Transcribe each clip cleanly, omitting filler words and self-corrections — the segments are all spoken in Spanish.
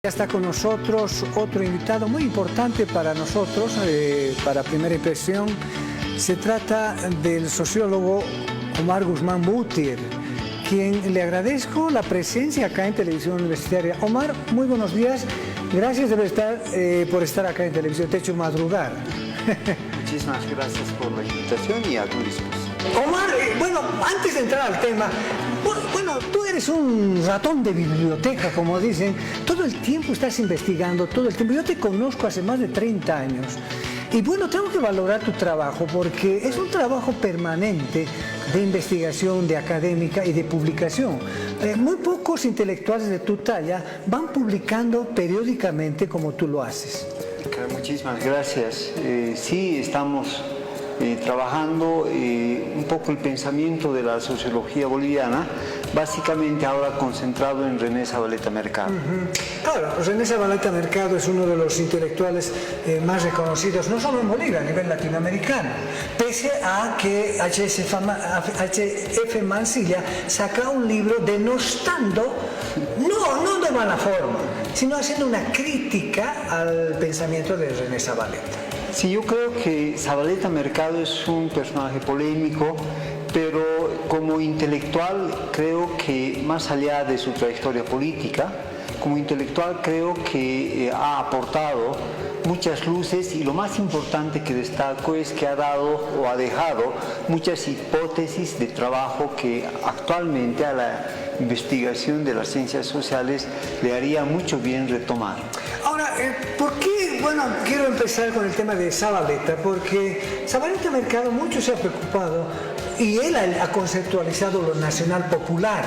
Ya está con nosotros otro invitado muy importante para nosotros, para Primera Impresión. Se trata del sociólogo Omar Guzmán Bútir, quien le agradezco la presencia acá en Televisión Universitaria. Omar, muy buenos días. Gracias por estar acá en Televisión. Te he hecho madrugar. Muchísimas gracias por la invitación y a tu disposición. Omar, bueno, antes de entrar al tema, bueno, tú eres un ratón de biblioteca, como dicen. Todo el tiempo estás investigando, todo el tiempo. Yo te conozco hace más de 30 años. Y bueno, tengo que valorar tu trabajo porque es un trabajo permanente de investigación, de académica y de publicación. Muy pocos intelectuales de tu talla van publicando periódicamente como tú lo haces. Muchísimas gracias. Sí, estamos trabajando un poco el pensamiento de la sociología boliviana, básicamente ahora concentrado en René Zavaleta Mercado. Claro, René Zavaleta Mercado es uno de los intelectuales más reconocidos, no solo en Bolivia, a nivel latinoamericano, pese a que H.F. Mansilla saca un libro denostando, no de mala forma, sino haciendo una crítica al pensamiento de René Zavaleta. Sí, yo creo que Zavaleta Mercado es un personaje polémico, pero como intelectual creo que más allá de su trayectoria política, como intelectual creo que ha aportado muchas luces y lo más importante que destaco es que ha dado o ha dejado muchas hipótesis de trabajo que actualmente a la investigación de las ciencias sociales le haría mucho bien retomar. Ahora, ¿por qué? Bueno, quiero empezar con el tema de Zavaleta, porque Zavaleta Mercado mucho se ha preocupado y él ha conceptualizado lo nacional popular.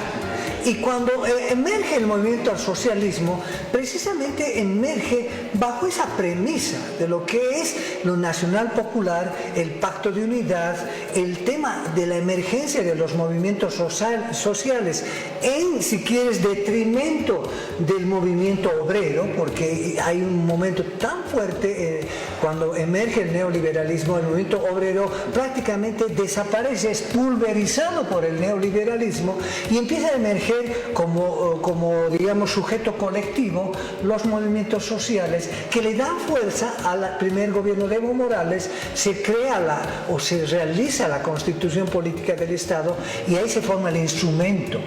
Y cuando emerge el movimiento al socialismo, precisamente emerge bajo esa premisa de lo que es lo nacional popular, el pacto de unidad, el tema de la emergencia de los movimientos sociales en, si quieres, detrimento del movimiento obrero, porque hay un momento tan fuerte cuando emerge el neoliberalismo, el movimiento obrero prácticamente desaparece, es pulverizado por el neoliberalismo y empieza a emerger como digamos, sujeto colectivo los movimientos sociales que le dan fuerza al primer gobierno de Evo Morales. Se crea se realiza la constitución política del Estado y ahí se forma el instrumento.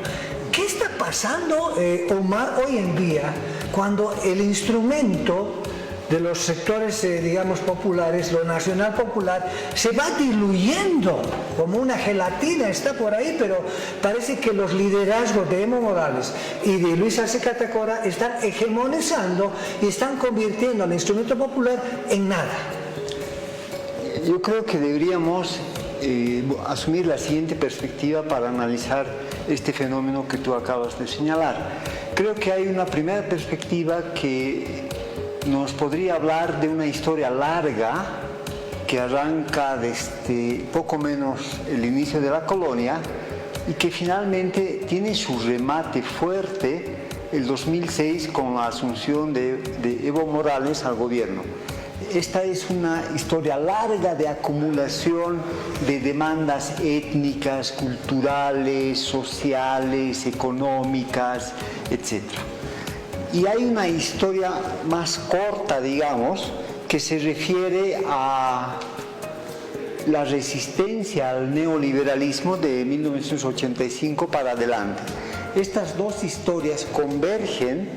¿Qué está pasando, Omar, hoy en día cuando el instrumento de los sectores, digamos, populares, lo nacional popular, se va diluyendo como una gelatina, está por ahí, pero parece que los liderazgos de Evo Morales y de Luis Arce Catacora están hegemonizando y están convirtiendo al instrumento popular en nada? Yo creo que deberíamos asumir la siguiente perspectiva para analizar este fenómeno que tú acabas de señalar. Creo que hay una primera perspectiva que nos podría hablar de una historia larga que arranca desde poco menos el inicio de la colonia y que finalmente tiene su remate fuerte el 2006 con la asunción de Evo Morales al gobierno. Esta es una historia larga de acumulación de demandas étnicas, culturales, sociales, económicas, etc. Y hay una historia más corta, digamos, que se refiere a la resistencia al neoliberalismo de 1985 para adelante. Estas dos historias convergen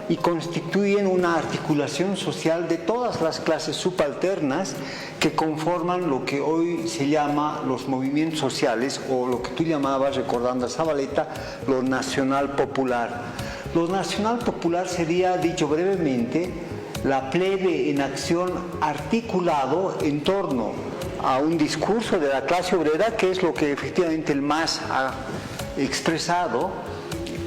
y constituyen una articulación social de todas las clases subalternas que conforman lo que hoy se llama los movimientos sociales, o lo que tú llamabas, recordando a Zavaleta, lo nacional popular. Lo nacional popular sería, dicho brevemente, la plebe en acción articulado en torno a un discurso de la clase obrera, que es lo que efectivamente el MAS ha expresado,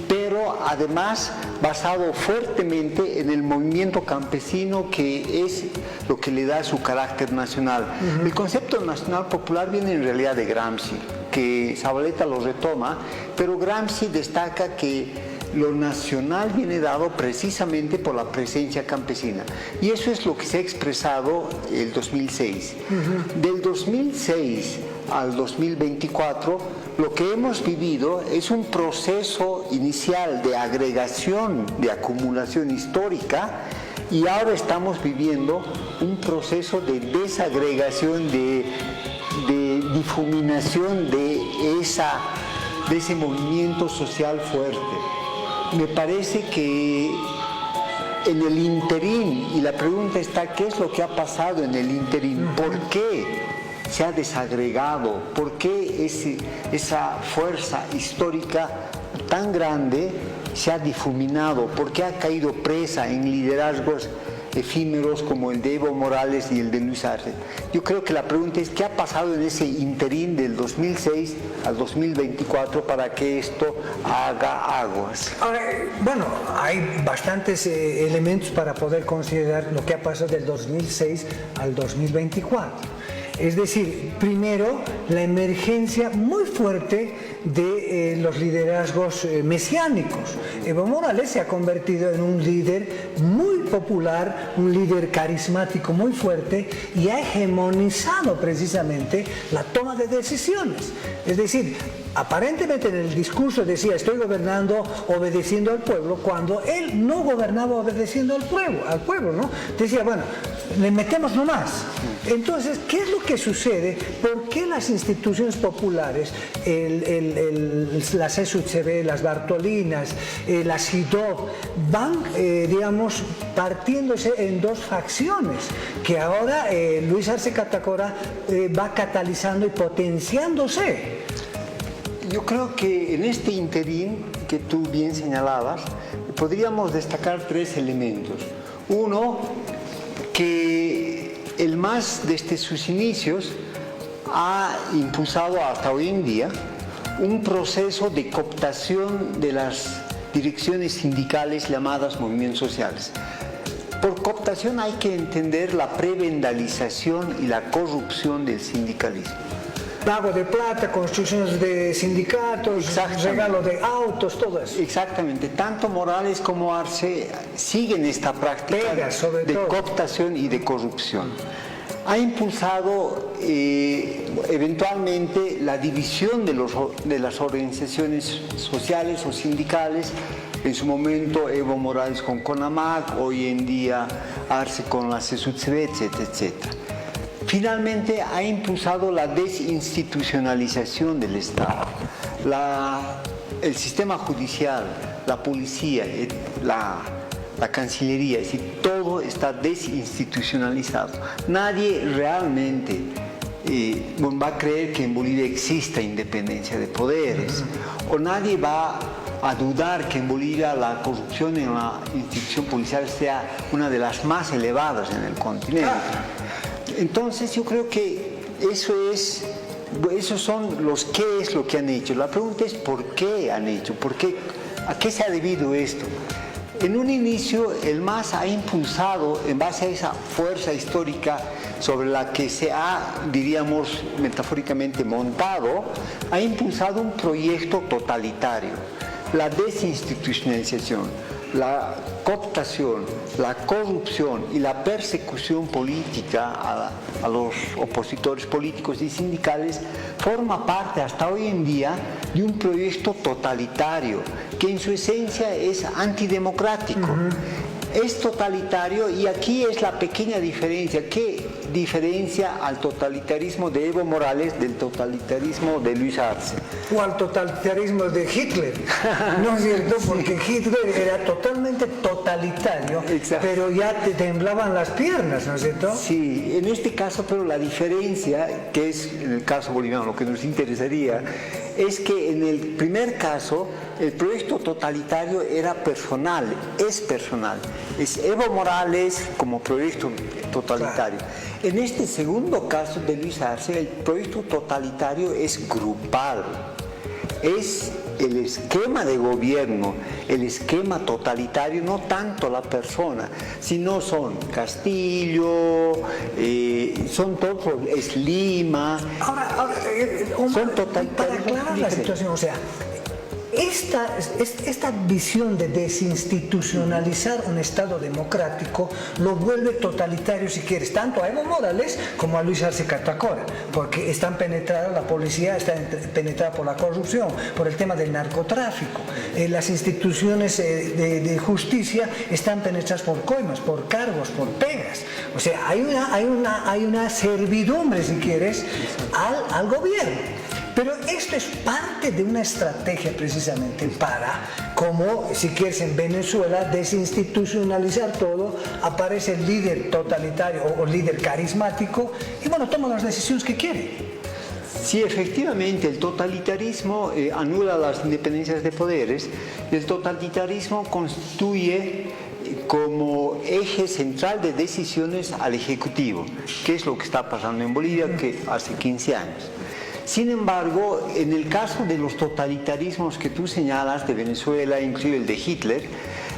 pero además basado fuertemente en el movimiento campesino, que es lo que le da su carácter nacional. El concepto nacional popular viene en realidad de Gramsci, que Zavaleta lo retoma, pero Gramsci destaca que lo nacional viene dado precisamente por la presencia campesina. Y eso es lo que se ha expresado el 2006. Del 2006 al 2024 lo que hemos vivido es un proceso inicial de agregación, de acumulación histórica, y ahora estamos viviendo un proceso de desagregación, de difuminación de ese movimiento social fuerte. Me parece que en el interín, y la pregunta está, ¿qué es lo que ha pasado en el interín? ¿Por qué se ha desagregado? ¿Por qué esa fuerza histórica tan grande se ha difuminado? ¿Por qué ha caído presa en liderazgos efímeros como el de Evo Morales y el de Luis Arce? Yo creo que la pregunta es, ¿qué ha pasado en ese interín del 2006 al 2024 para que esto haga aguas? Ahora, bueno, hay bastantes elementos para poder considerar lo que ha pasado del 2006 al 2024. Es decir, primero, la emergencia muy fuerte de los liderazgos mesiánicos. Evo Morales se ha convertido en un líder muy popular, un líder carismático muy fuerte, y ha hegemonizado precisamente la toma de decisiones. Es decir, aparentemente en el discurso decía, estoy gobernando obedeciendo al pueblo, cuando él no gobernaba obedeciendo al pueblo, ¿no? Decía, bueno, le metemos nomás. Entonces, ¿qué es lo que sucede? ¿Por qué las instituciones populares, las SUCB, las Bartolinas, las SIDOB, van, digamos, partiéndose en dos facciones, que ahora Luis Arce Catacora va catalizando y potenciándose? Yo creo que en este interín que tú bien señalabas, podríamos destacar tres elementos. Uno, que el MAS desde sus inicios ha impulsado hasta hoy en día un proceso de cooptación de las direcciones sindicales llamadas movimientos sociales. Por cooptación hay que entender la prebendalización y la corrupción del sindicalismo. Pago de plata, construcciones de sindicatos, regalo de autos, todo eso. Exactamente. Tanto Morales como Arce siguen esta práctica de cooptación y de corrupción. Ha impulsado eventualmente la división de las organizaciones sociales o sindicales. En su momento Evo Morales con CONAMAC, hoy en día Arce con la CSUCB, etcétera, etcétera. Finalmente ha impulsado la desinstitucionalización del Estado. El sistema judicial, la policía, la Cancillería, es decir, todo está desinstitucionalizado. Nadie realmente va a creer que en Bolivia exista independencia de poderes, o nadie va a dudar que en Bolivia la corrupción en la institución policial sea una de las más elevadas en el continente. Entonces yo creo que esos son los qué es lo que han hecho. La pregunta es por qué han hecho, a qué se ha debido esto. En un inicio el MAS ha impulsado, en base a esa fuerza histórica sobre la que se ha, diríamos metafóricamente, montado, ha impulsado un proyecto totalitario, la desinstitucionalización, la cooptación, la corrupción y la persecución política a los opositores políticos y sindicales forma parte hasta hoy en día de un proyecto totalitario que en su esencia es antidemocrático. Es totalitario, y aquí es la pequeña diferencia. ¿Qué diferencia al totalitarismo de Evo Morales del totalitarismo de Luis Arce? O al totalitarismo de Hitler, ¿no es cierto? Porque Hitler era totalmente totalitario. Exacto. Pero ya te temblaban las piernas, ¿no es cierto? Sí, en este caso, pero la diferencia, que es en el caso boliviano lo que nos interesaría, es que en el primer caso el proyecto totalitario era personal, es personal. Es Evo Morales como proyecto totalitario. Claro. En este segundo caso de Luis Arce, el proyecto totalitario es grupal. Es el esquema de gobierno, el esquema totalitario, no tanto la persona, sino son Castillo, son todos, es Lima. Ahora son totalitarios. Para aclarar la situación, o sea, esta visión de desinstitucionalizar un Estado democrático lo vuelve totalitario, si quieres, tanto a Evo Morales como a Luis Arce Catacora, porque están penetradas, la policía está penetrada por la corrupción, por el tema del narcotráfico, las instituciones de justicia están penetradas por coimas, por cargos, por pegas. O sea, hay una servidumbre, si quieres, al gobierno. Pero esto es parte de una estrategia precisamente para, como si quieres en Venezuela, desinstitucionalizar todo, aparece el líder totalitario o líder carismático y bueno, toma las decisiones que quiere. Sí, efectivamente, el totalitarismo anula las independencias de poderes y el totalitarismo constituye como eje central de decisiones al Ejecutivo, que es lo que está pasando en Bolivia que hace 15 años. Sin embargo, en el caso de los totalitarismos que tú señalas de Venezuela, incluido el de Hitler,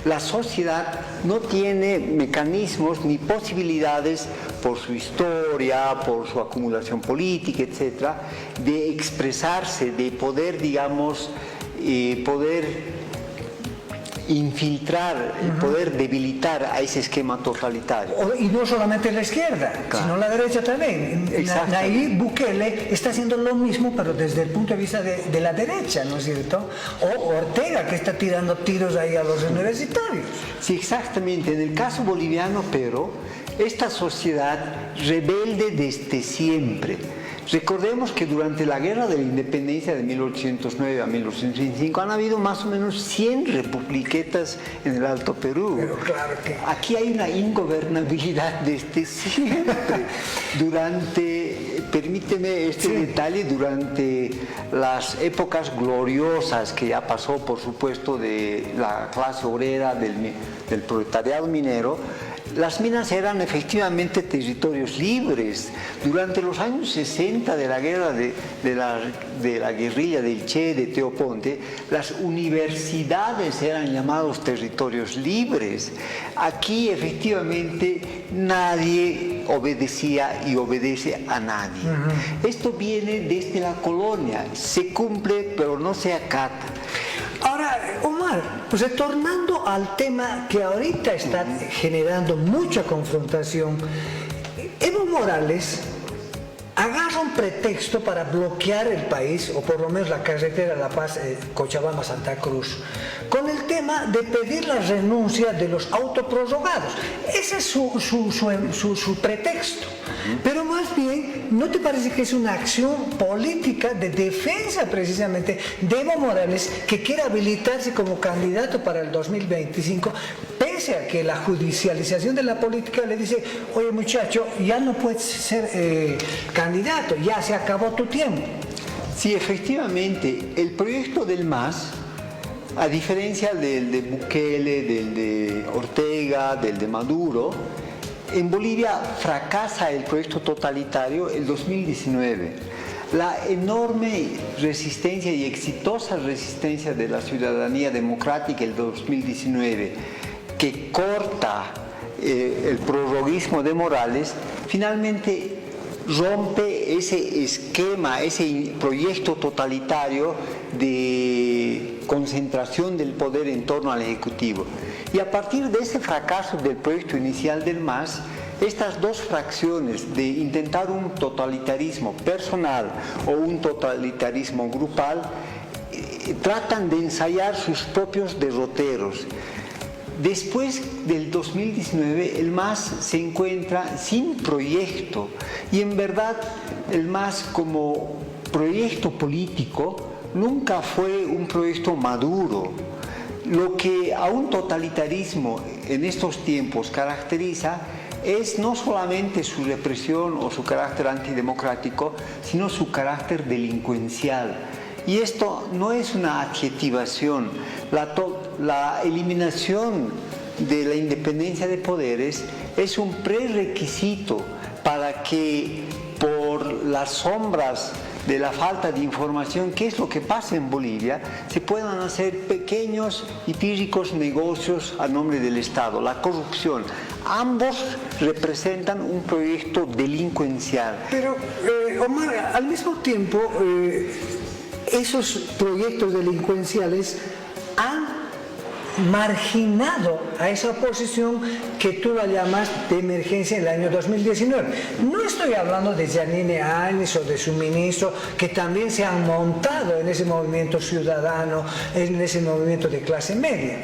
la sociedad no tiene mecanismos ni posibilidades por su historia, por su acumulación política, etcétera, de expresarse, de poder, digamos, poder infiltrar, poder debilitar a ese esquema totalitario. Y no solamente la izquierda, claro, sino la derecha también. Nayib Bukele está haciendo lo mismo, pero desde el punto de vista de la derecha, ¿no es cierto? O Ortega, que está tirando tiros ahí a los universitarios. Sí, exactamente. En el caso boliviano, pero, esta sociedad rebelde desde siempre. Recordemos que durante la Guerra de la Independencia de 1809 a 1825 han habido más o menos 100 republiquetas en el Alto Perú. Pero claro que... Aquí hay una ingobernabilidad desde siempre. Permíteme este detalle, durante las épocas gloriosas que ya pasó, por supuesto, de la clase obrera, del proletariado minero, las minas eran efectivamente territorios libres. Durante los años 60 de la guerra de la guerrilla del Che, de Teo Ponte, las universidades eran llamados territorios libres. Aquí efectivamente nadie obedecía y obedece a nadie. Esto viene desde la colonia, se cumple pero no se acata. Ahora, Omar, pues retornando al tema que ahorita está generando mucha confrontación, Evo Morales agarra un pretexto para bloquear el país, o por lo menos la carretera La Paz, Cochabamba-Santa Cruz, con el tema de pedir la renuncia de los autoprorrogados. Ese es su pretexto. Pero más bien, ¿no te parece que es una acción política de defensa precisamente de Evo Morales, que quiere habilitarse como candidato para el 2025, pese a que la judicialización de la política le dice, oye muchacho, ya no puedes ser candidato, ya se acabó tu tiempo? Sí, efectivamente, el proyecto del MAS, a diferencia del de Bukele, del de Ortega, del de Maduro, en Bolivia fracasa el proyecto totalitario el 2019. La enorme resistencia y exitosa resistencia de la ciudadanía democrática el 2019, que corta el prorroguismo de Morales, finalmente rompe ese esquema, ese proyecto totalitario de concentración del poder en torno al Ejecutivo. Y a partir de ese fracaso del proyecto inicial del MAS, estas dos fracciones de intentar un totalitarismo personal o un totalitarismo grupal tratan de ensayar sus propios derroteros. Después del 2019, el MAS se encuentra sin proyecto y en verdad el MAS como proyecto político nunca fue un proyecto maduro. Lo que a un totalitarismo en estos tiempos caracteriza es no solamente su represión o su carácter antidemocrático, sino su carácter delincuencial. Y esto no es una adjetivación. La eliminación de la independencia de poderes es un prerequisito para que por las sombras de la falta de información, que es lo que pasa en Bolivia, se puedan hacer pequeños y pírricos negocios a nombre del Estado. La corrupción, ambos representan un proyecto delincuencial. Pero, Omar, al mismo tiempo, esos proyectos delincuenciales han marginado a esa oposición que tú la llamas de emergencia en el año 2019. No estoy hablando de Jeanine Áñez o de su ministro, que también se han montado en ese movimiento ciudadano, en ese movimiento de clase media.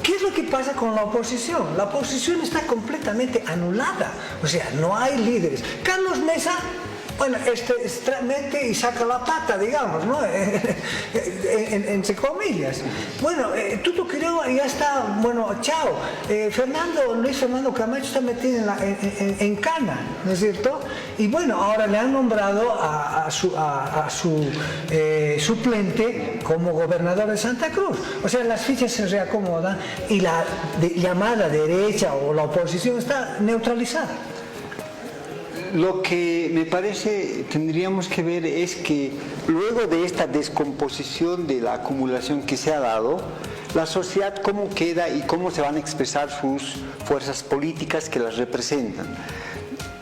¿Qué es lo que pasa con la oposición? La oposición está completamente anulada, o sea, no hay líderes. Carlos Mesa, bueno, mete y saca la pata, digamos, ¿no? Entre comillas. Bueno, Tuto Quiroga ya está, bueno, chao. Luis Fernando Camacho está metido en cana, ¿no es cierto? Y bueno, ahora le han nombrado a su suplente como gobernador de Santa Cruz. O sea, las fichas se reacomodan y la llamada derecha o la oposición está neutralizada. Lo que me parece tendríamos que ver es que luego de esta descomposición de la acumulación que se ha dado, la sociedad cómo queda y cómo se van a expresar sus fuerzas políticas que las representan.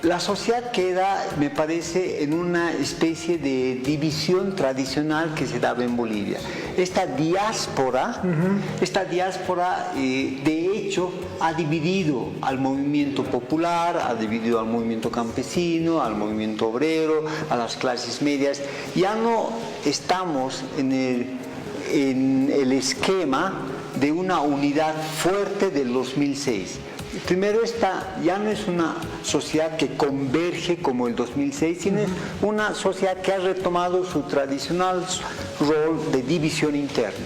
La sociedad queda, me parece, en una especie de división tradicional que se daba en Bolivia. Esta diáspora, de hecho, ha dividido al movimiento popular, ha dividido al movimiento campesino, al movimiento obrero, a las clases medias. Ya no estamos en el esquema de una unidad fuerte del 2006. Primero, esta ya no es una sociedad que converge como el 2006, sino es una sociedad que ha retomado su tradicional rol de división interna.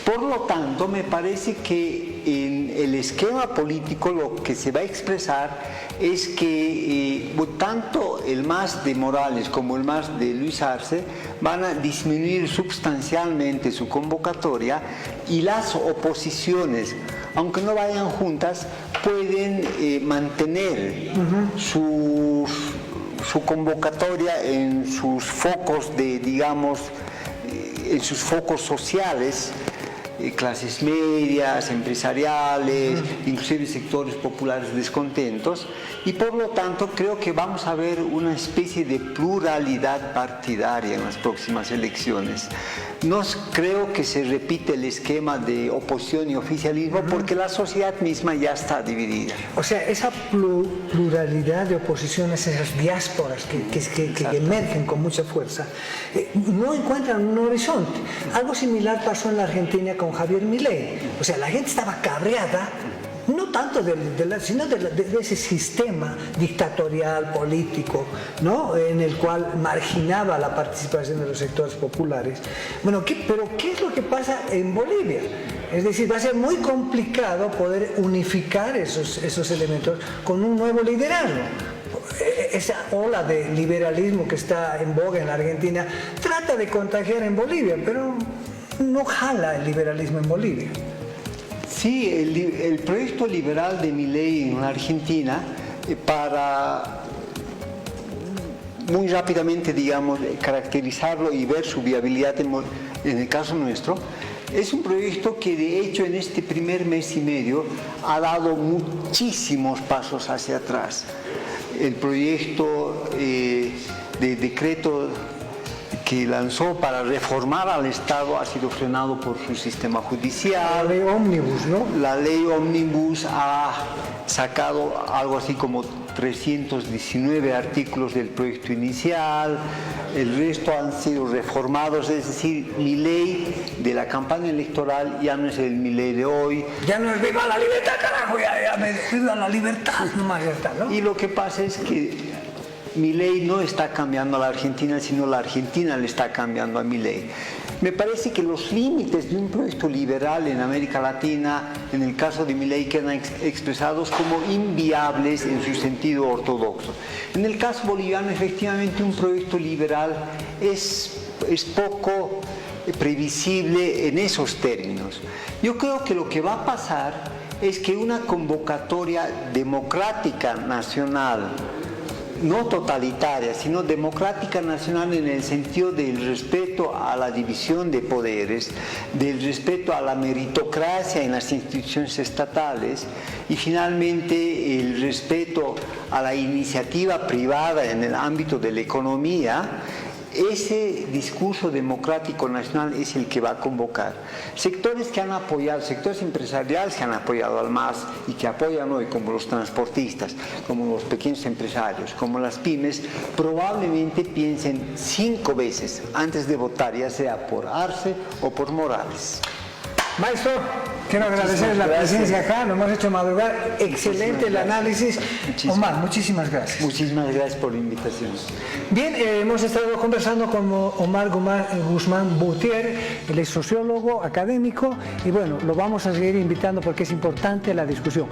Por lo tanto, me parece que en el esquema político lo que se va a expresar es que tanto el MAS de Morales como el MAS de Luis Arce van a disminuir sustancialmente su convocatoria y las oposiciones, aunque no vayan juntas, pueden mantener su convocatoria en sus focos en sus focos sociales, clases medias, empresariales, inclusive sectores populares descontentos, y por lo tanto creo que vamos a ver una especie de pluralidad partidaria en las próximas elecciones. No creo que se repite el esquema de oposición y oficialismo porque la sociedad misma ya está dividida. O sea, esa pluralidad de oposiciones, esas diásporas que emergen con mucha fuerza, no encuentran un horizonte. Algo similar pasó en la Argentina con Javier Milei. O sea, la gente estaba cabreada, no tanto sino de ese sistema dictatorial, político, ¿no? En el cual marginaba la participación de los sectores populares. Bueno, pero ¿qué es lo que pasa en Bolivia? Es decir, va a ser muy complicado poder unificar esos elementos con un nuevo liderazgo. Esa ola de liberalismo que está en boga en la Argentina trata de contagiar en Bolivia, pero no jala el liberalismo en Bolivia. Sí, el proyecto liberal de Milei en la Argentina, para muy rápidamente, digamos, caracterizarlo y ver su viabilidad en el caso nuestro, es un proyecto que de hecho en este primer mes y medio ha dado muchísimos pasos hacia atrás. El proyecto de decreto que lanzó para reformar al Estado ha sido frenado por su sistema judicial. La ley Ómnibus, ¿no? La ley Ómnibus ha sacado algo así como 319 artículos del proyecto inicial, el resto han sido reformados, es decir, Milei de la campaña electoral ya no es el Milei de hoy. Ya no es viva la libertad, carajo, viva la libertad, nomás ya está, ¿no? Y lo que pasa es que Milei no está cambiando a la Argentina, sino la Argentina le está cambiando a Milei. Me parece que los límites de un proyecto liberal en América Latina, en el caso de Milei, quedan expresados como inviables en su sentido ortodoxo. En el caso boliviano, efectivamente, un proyecto liberal es poco previsible en esos términos. Yo creo que lo que va a pasar es que una convocatoria democrática nacional, no totalitaria, sino democrática nacional en el sentido del respeto a la división de poderes, del respeto a la meritocracia en las instituciones estatales y finalmente el respeto a la iniciativa privada en el ámbito de la economía, ese discurso democrático nacional es el que va a convocar. Sectores que han apoyado, sectores empresariales que han apoyado al MAS y que apoyan hoy, como los transportistas, como los pequeños empresarios, como las pymes, probablemente piensen 5 veces antes de votar, ya sea por Arce o por Morales. Maestro, quiero agradecer la presencia acá, nos hemos hecho madrugar, excelente el análisis. Omar, muchísimas gracias. Muchísimas gracias por la invitación. Bien, hemos estado conversando con Omar Guzmán Boutier, él es sociólogo, académico, y bueno, lo vamos a seguir invitando porque es importante la discusión.